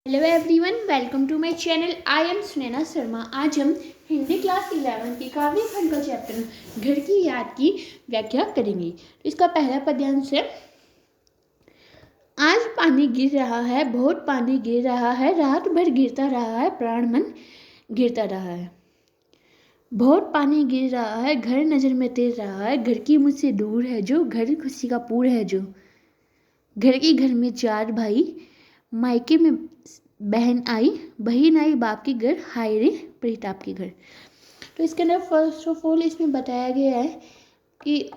Hello everyone, welcome to my channel. I am Sunaina Sharma. आज हम Hindi class 11 के काव्य खंड का चैप्टर घर की याद की व्याख्या करेंगे। तो इसका पहला पद्यांश है, आज पानी गिर रहा है, बहुत पानी गिर रहा है, रात भर गिरता रहा है, प्राण मन गिरता रहा है। बहुत पानी गिर रहा है, घर नजर में तेर रहा है, घर की मुझसे दूर है जो, घर खुशी का पूर है जो। घर में चार भाई, मायके में बहन आई, बहन आई बाप के घर, हाय रे परिताप के घर। तो इसके अंदर फर्स्ट ऑफ ऑल इसमें बताया गया है कि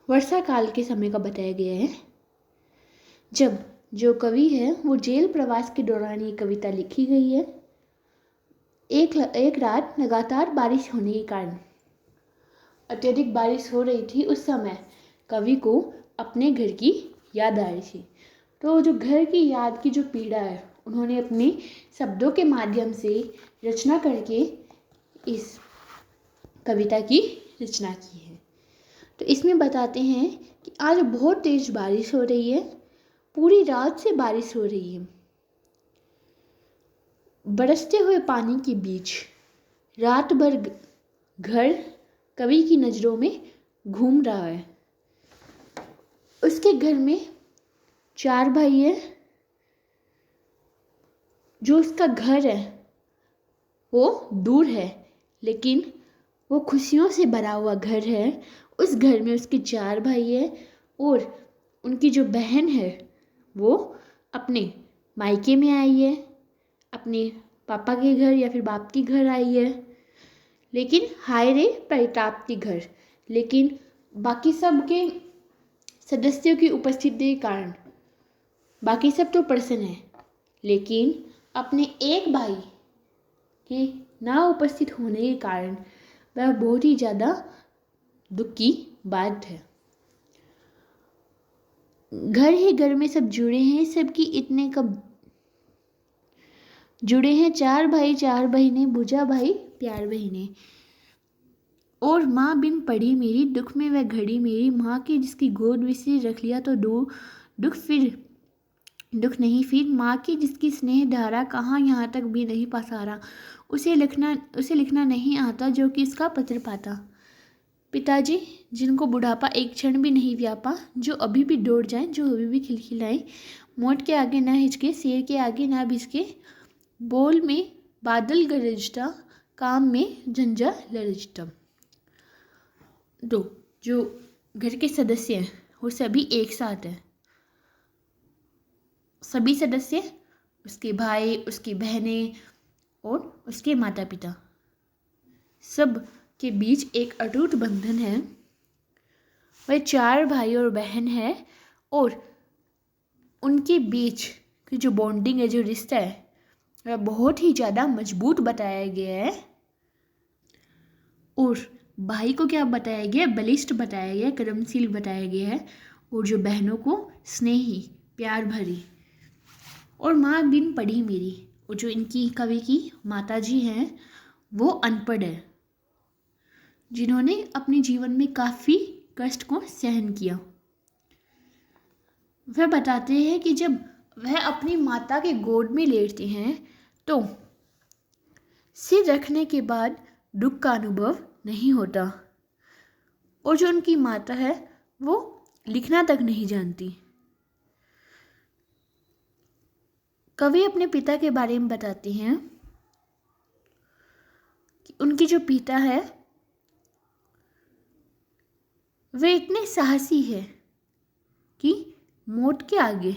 वर्षा काल के समय का बताया गया है, जब जो कवि है वो जेल प्रवास के दौरान ये कविता लिखी गई है। एक रात लगातार बारिश होने के कारण अत्यधिक बारिश हो रही थी। उस समय कवि को अपने घर की याद आ रही थी। तो जो घर की याद की जो पीड़ा है, उन्होंने अपने शब्दों के माध्यम से रचना करके इस कविता की रचना की है। तो इसमें बताते हैं कि आज बहुत तेज बारिश हो रही है, पूरी रात से बारिश हो रही है। बरसते हुए पानी के बीच रात भर घर कवि की नज़रों में घूम रहा है। उसके घर में चार भाई है। जो उसका घर है वो दूर है, लेकिन वो खुशियों से भरा हुआ घर है। उस घर में उसके चार भाई है और उनकी जो बहन है वो अपने मायके में आई है, अपने पापा के घर या फिर बाप के घर आई है, लेकिन हाय रे परिताप के घर। लेकिन बाकी सब के सदस्यों की उपस्थिति के कारण बाकी सब तो प्रसन्न है, लेकिन अपने एक भाई के ना उपस्थित होने के कारण वह बहुत ही ज़्यादा दुख की बात है। घर ही घर में सब जुड़े हैं, सबकी इतने कब जुड़े हैं, चार बहिने, बुझा भाई प्यार बहिने। और माँ बिन पढ़ी मेरी, दुख में वह घड़ी मेरी, माँ की जिसकी गोद में से रख लिया तो दुख नहीं फिर, माँ की जिसकी स्नेह धारा कहाँ यहाँ तक भी नहीं पसारा, उसे लिखना नहीं आता जो कि इसका पत्र पाता। पिताजी जिनको बुढ़ापा एक क्षण भी नहीं व्यापा, जो अभी भी दौड़ जाए, जो अभी भी खिलखिलाए, मोट के आगे ना हिचके, शेर के आगे ना भिसके, बोल में बादल गरजता, काम में झंझा लरजता। तो जो घर के सदस्य हैं वो सभी एक साथ हैं। सभी सदस्य, उसके भाई, उसकी बहनें और उसके माता पिता, सब के बीच एक अटूट बंधन है। वह चार भाई और बहन है और उनके बीच की जो बॉन्डिंग है, जो रिश्ता है, वह बहुत ही ज़्यादा मजबूत बताया गया है। और भाई को क्या बताया गया? बलिष्ठ बताया गया, कर्मशील बताया गया है। और जो बहनों को स्नेही, प्यार भरी। और माँ बिन पढ़ी मेरी, और जो इनकी कवि की माता जी हैं वो अनपढ़ है, जिन्होंने अपने जीवन में काफ़ी कष्ट को सहन किया। वह बताते हैं कि जब वह अपनी माता के गोद में लेटते हैं तो सिर रखने के बाद दुख का अनुभव नहीं होता। और जो उनकी माता है वो लिखना तक नहीं जानती। कवि अपने पिता के बारे में बताते हैं कि उनके जो पिता है वे इतने साहसी है कि मौत के आगे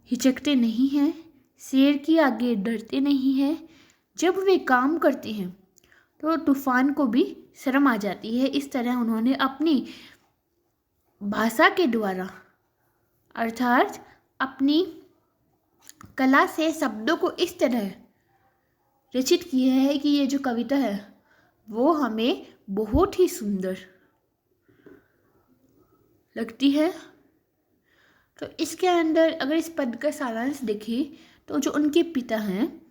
हिचकते नहीं हैं, शेर के आगे डरते नहीं हैं। जब वे काम करते हैं तो तूफान को भी शर्म आ जाती है। इस तरह उन्होंने अपनी भाषा के द्वारा, अर्थात अपनी कला से शब्दों को इस तरह रचित किया है कि ये जो कविता है वो हमें बहुत ही सुंदर लगती है। तो इसके अंदर अगर इस पद का सारांश देखें तो जो उनके पिता हैं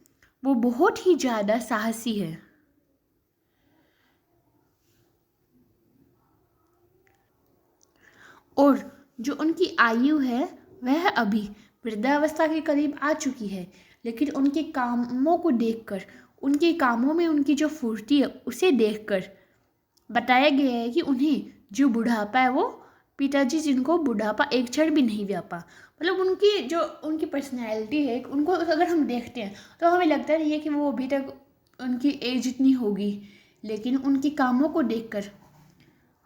वो बहुत ही ज़्यादा साहसी है। और जो उनकी आयु है वह अभी वृद्धावस्था के करीब आ चुकी है, लेकिन उनके कामों को देखकर, उनके कामों में उनकी जो फुर्ती है उसे देखकर बताया गया है कि उन्हें जो बुढ़ापा है वो पिताजी जिनको बुढ़ापा एक क्षण भी नहीं व्यापा, मतलब उनकी जो उनकी पर्सनैलिटी है उनको अगर हम देखते हैं तो हमें लगता नहीं है कि वो अभी तक उनकी एज इतनी होगी, लेकिन उनके कामों को देखकर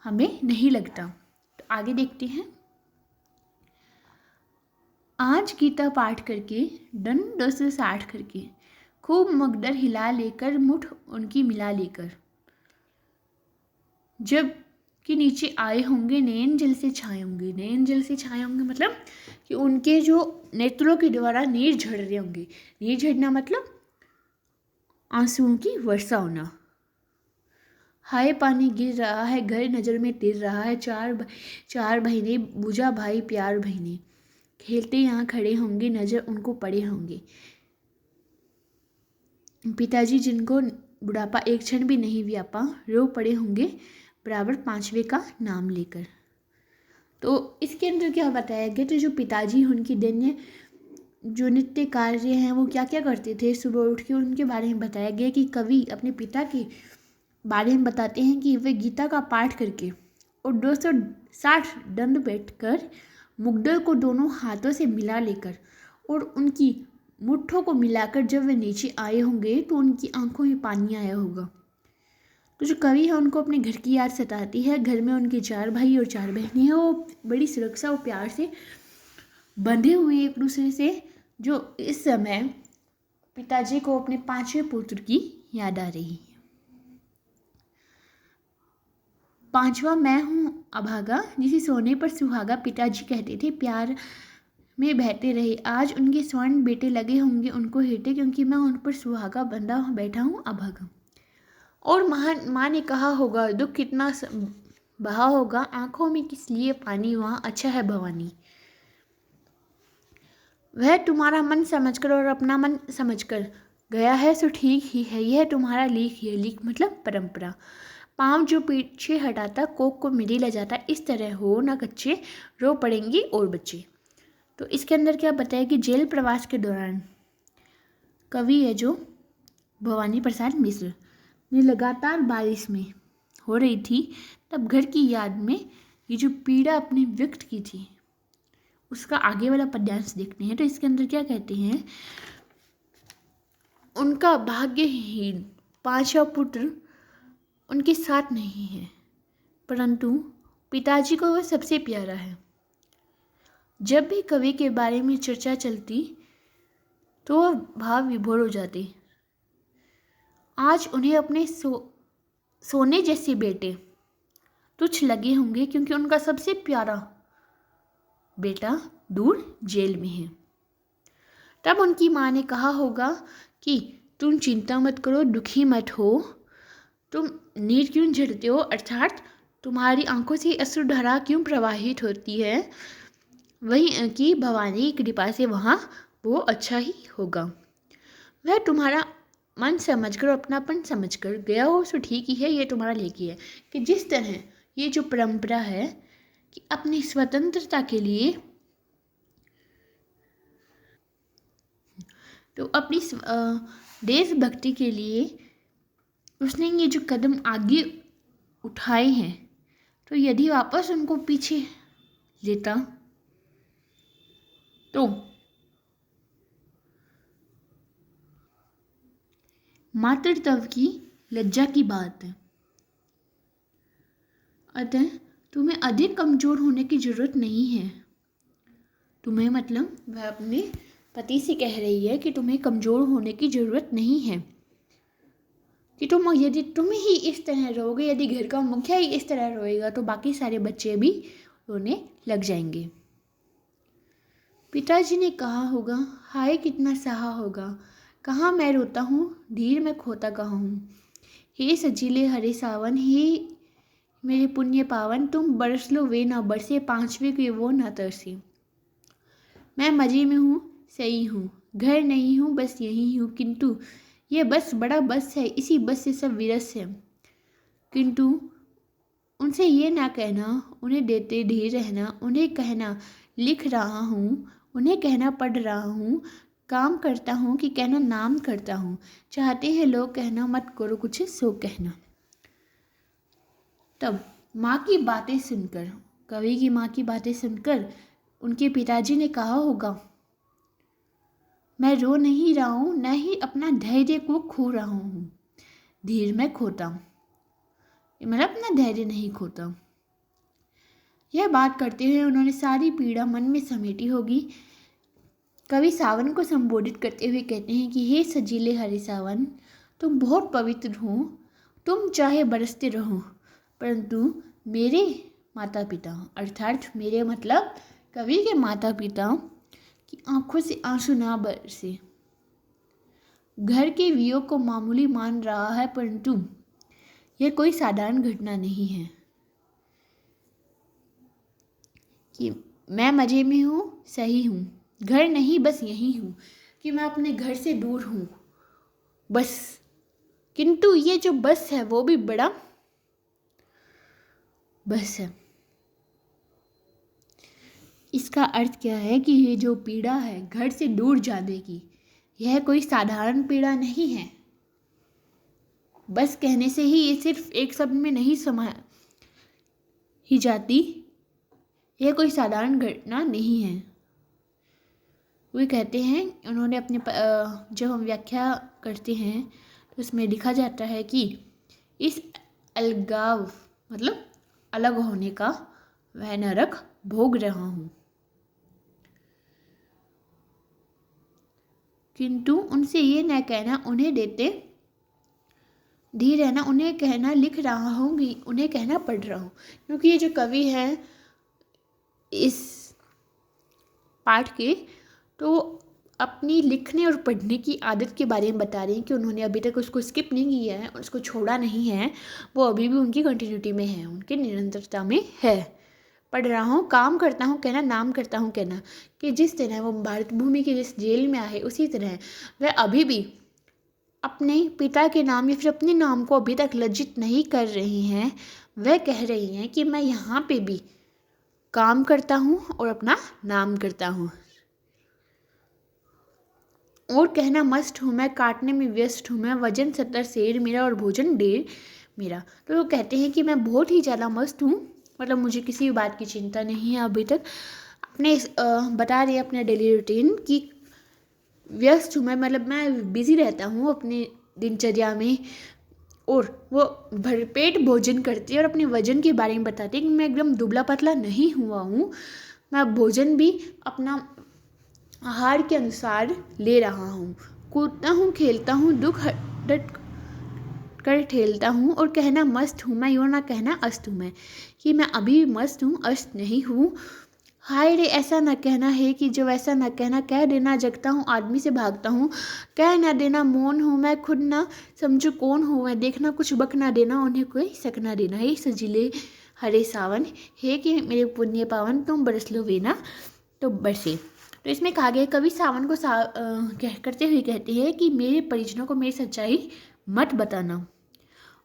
हमें नहीं लगता। तो आगे देखते हैं। आज गीता पाठ करके दंड 260 करके खूब मगडर हिला लेकर मुठ उनकी मिला लेकर, जब कि नीचे आए होंगे नयन जल से छाए होंगे। नयन जल से छाए होंगे मतलब कि उनके जो नेत्रों के द्वारा नीर झड़ रहे होंगे। नीर झड़ना मतलब आंसुओं की वर्षा होना। हाय पानी गिर रहा है, घर नज़र में तिर रहा है, चार बहिने बुझा भाई प्यार बहिने, खेलते यहाँ खड़े होंगे, नज़र उनको पड़े होंगे। पिताजी जिनको बुढ़ापा एक क्षण भी नहीं व्यापा, रो पड़े होंगे बराबर पांचवे का नाम लेकर। तो इसके अंदर क्या बताया गया, तो जो पिताजी उनकी दैन्य जो नित्य कार्य हैं वो क्या क्या करते थे, सुबह उठ के उनके बारे में बताया गया कि कवि अपने पिता के बारे में बताते हैं कि वे गीता का पाठ करके और 260 दंड बैठकर मुग्दर को दोनों हाथों से मिला लेकर और उनकी मुट्ठों को मिलाकर जब वे नीचे आए होंगे तो उनकी आंखों में पानी आया होगा। तो जो कवि है उनको अपने घर की याद सताती है। घर में उनके 4 भाई और 4 बहनें हैं, वो बड़ी सुरक्षा और प्यार से बंधे हुए एक दूसरे से, जो इस समय पिताजी को अपने 5वें पुत्र की याद आ रही है। 5वां मैं हूँ अभागा, जिसे सोने पर सुहागा पिताजी कहते थे, प्यार में बहते रहे। आज उनके स्वर्ण बेटे लगे होंगे उनको हेटे, क्योंकि मैं उन पर सुहागा बंधा बैठा हूँ अभागा। और माँ ने कहा होगा, दुख कितना बहा होगा, आंखों में किस लिए पानी, वहाँ अच्छा है भवानी। वह तुम्हारा मन समझकर और अपना मन समझकर गया है सो ठीक ही है, यह तुम्हारा लीक है। लीक मतलब परंपरा। पाँव जो पीछे हटाता कोक को मिली ले जाता, इस तरह हो ना कच्चे, रो पड़ेंगे और बच्चे। तो इसके अंदर क्या बताया कि जेल प्रवास के दौरान कवि है जो भवानी प्रसाद मिश्र ने लगातार बारिश में हो रही थी, तब घर की याद में ये जो पीड़ा अपनी व्यक्त की थी उसका आगे वाला पद्यांश देखते हैं। तो इसके अंदर क्या कहते हैं, उनका भाग्यहीन 5वां पुत्र उनके साथ नहीं है, परंतु पिताजी को वह सबसे प्यारा है। जब भी कवि के बारे में चर्चा चलती तो वह भाव विभोर हो जाते। आज उन्हें अपने सोने जैसे बेटे तुच्छ लगे होंगे, क्योंकि उनका सबसे प्यारा बेटा दूर जेल में है। तब उनकी माँ ने कहा होगा कि तुम चिंता मत करो, दुखी मत हो, तुम नीर क्यों झरते हो, अर्थात तुम्हारी आंखों से अश्रुधारा क्यों प्रवाहित होती है, वही कि भवानी की कृपा से वहाँ वो अच्छा ही होगा। वह तुम्हारा मन समझकर अपनापन समझकर गया हो सो ठीक ही है, ये तुम्हारा लेखी है। कि जिस तरह ये जो परंपरा है कि अपनी स्वतंत्रता के लिए, तो अपनी देशभक्ति के लिए उसने ये जो कदम आगे उठाए हैं, तो यदि वापस उनको पीछे लेता तो मातृत्व की लज्जा की बात है। अतः तुम्हें अधिक कमजोर होने की जरूरत नहीं है। तुम्हें मतलब वह अपने पति से कह रही है कि तुम्हें कमजोर होने की जरूरत नहीं है, कि यदि तुम ही इस तरह रहोगे, यदि घर का मुखिया ही इस तरह रोएगा तो बाकी सारे बच्चे भी रोने लग जाएंगे। पिताजी ने कहा होगा, हाय कितना सहा होगा, कहाँ मैं रोता हूँ, धीर में खोता कहाँ हूँ। हे सजीले हरे सावन, हे मेरे पुण्य पावन, तुम बरस लो वे ना बरसे, 5वें के वो ना तरसे। मैं मजे में हूँ, सही हूँ, घर नहीं हूँ, बस यही हूँ, किंतु ये बस बड़ा बस है, इसी बस से सब विरस है। किंतु उनसे ये ना कहना, उन्हें देते धीर रहना, उन्हें कहना लिख रहा हूँ, उन्हें कहना पड़ रहा हूँ, काम करता हूँ कि कहना नाम करता हूँ। चाहते हैं लोग कहना मत करो कुछ सो कहना। तब माँ की बातें सुनकर, कवि की माँ की बातें सुनकर उनके पिताजी ने कहा होगा, मैं रो नहीं रहा हूँ, न ही अपना धैर्य को खो रहा हूँ, धीर में खोता हूँ, मतलब अपना धैर्य नहीं खोता। यह बात करते हुए उन्होंने सारी पीड़ा मन में समेटी होगी। कवि सावन को संबोधित करते हुए कहते हैं कि हे सजीले हरे सावन, तुम बहुत पवित्र हो, तुम चाहे बरसते रहो, परंतु मेरे माता पिता, अर्थात मेरे मतलब कवि के माता पिता की आंखों से आंसू ना बरसे। घर के वियोग को मामूली मान रहा है, परंतु यह कोई साधारण घटना नहीं है कि मैं मजे में हूँ, सही हूँ, घर नहीं बस यही हूँ, कि मैं अपने घर से दूर हूँ बस। किंतु ये जो बस है वो भी बड़ा बस है। इसका अर्थ क्या है कि ये जो पीड़ा है घर से दूर जाने की, यह कोई साधारण पीड़ा नहीं है। बस कहने से ही ये सिर्फ एक शब्द में नहीं समा ही जाती, यह कोई साधारण घटना नहीं है। वे कहते हैं, उन्होंने अपने जब हम व्याख्या करते हैं तो उसमें लिखा जाता है कि इस अलगाव मतलब अलग होने का वह नरक भोग रहा हूँ, किंतु उनसे ये न कहना उन्हें देते धीर रहना, उन्हें कहना लिख रहा हूँ, उन्हें कहना पढ़ रहा हूँ। क्योंकि ये जो कवि हैं इस पाठ के, तो अपनी लिखने और पढ़ने की आदत के बारे में बता रहे हैं कि उन्होंने अभी तक उसको स्किप नहीं किया है, उसको छोड़ा नहीं है, वो अभी भी उनकी कंटिन्यूटी में है, उनकी निरंतरता में है। पढ़ रहा हूँ, काम करता हूँ कहना, नाम करता हूँ कहना, कि जिस तरह वो भारत भूमि की जिस जेल में आए उसी तरह वह अभी भी अपने पिता के नाम या फिर अपने नाम को अभी तक लज्जित नहीं कर रही हैं। वह कह रही हैं कि मैं यहाँ पे भी काम करता हूँ और अपना नाम करता हूँ, और कहना मस्त हूँ, मैं काटने में व्यस्त हूँ, मैं वजन 70 शेर मेरा और भोजन 1.5 मेरा। तो वो कहते हैं कि मैं बहुत ही ज़्यादा मस्त हूँ, मतलब मुझे किसी भी बात की चिंता नहीं है अभी तक। अपने बता रही है अपने डेली रूटीन की व्यस्त हूँ मैं, मतलब मैं बिज़ी रहता हूँ अपनी दिनचर्या में, और वो भरपेट भोजन करती है और अपने वजन के बारे में बताती है कि मैं एकदम दुबला पतला नहीं हुआ हूँ, मैं भोजन भी अपना आहार के अनुसार ले रहा हूँ, कूदता हूँ खेलता हूँ दुख डट कर ठेलता हूँ, और कहना मस्त हूँ मैं, यूँ ना कहना अस्त हूँ मैं, कि मैं अभी भी मस्त हूँ, अस्त नहीं हूँ। हाय रे ऐसा न कहना है कि जो ऐसा न कहना, कह देना जगता हूँ आदमी से भागता हूँ, कह ना देना मौन हूँ मैं, खुद ना समझो कौन हूँ मैं, देखना कुछ बक ना देना, उन्हें कोई शक ना देना। हे सजीले हरे सावन, हे कि मेरे पुण्य पावन, तुम बरस लो वे ना तो बरसे। तो इसमें कहा गया कवि सावन को करते हुए कहते हैं कि मेरे परिजनों को मेरी सच्चाई मत बताना,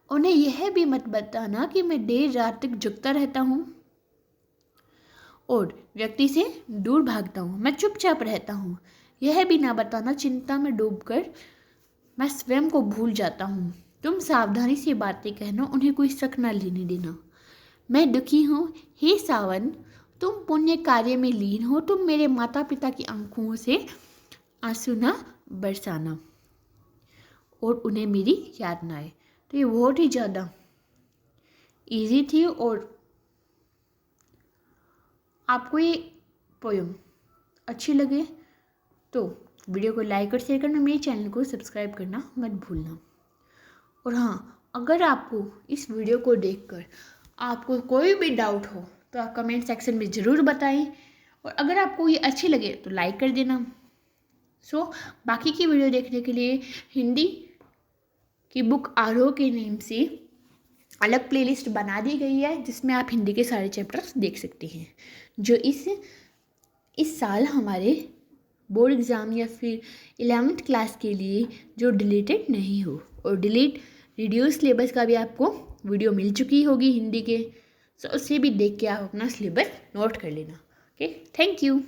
उन्हें यह भी मत बताना कि मैं देर रात तक जगता रहता हूँ और व्यक्ति से दूर भागता हूँ, मैं चुपचाप रहता हूँ। यह भी ना बताना चिंता में डूबकर मैं स्वयं को भूल जाता हूँ। तुम सावधानी से बातें कहना, उन्हें कोई शक ना लेने देना। मैं दुखी हूँ हे सावन, तुम पुण्य कार्य में लीन हो, तुम मेरे माता पिता की आंखों से आंसू ना बरसाना और उन्हें मेरी याद ना आए। तो ये बहुत ही ज़्यादा इजी थी, और आपको ये पोयम अच्छी लगे तो वीडियो को लाइक और शेयर करना, मेरे चैनल को सब्सक्राइब करना मत भूलना। और हाँ, अगर आपको इस वीडियो को देखकर आपको कोई भी डाउट हो तो आप कमेंट सेक्शन में ज़रूर बताएं, और अगर आपको ये अच्छी लगे तो लाइक कर देना। बाकी की वीडियो देखने के लिए हिंदी की बुक आरोह के नेम से अलग प्लेलिस्ट बना दी गई है, जिसमें आप हिंदी के सारे चैप्टर्स देख सकते हैं, जो इस साल हमारे बोर्ड एग्ज़ाम या फिर 11th क्लास के लिए जो डिलीटेड नहीं हो। और रिड्यूस सिलेबस का भी आपको वीडियो मिल चुकी होगी हिंदी के, तो उसे भी देख के आप अपना सिलेबस नोट कर लेना। Okay, thank you.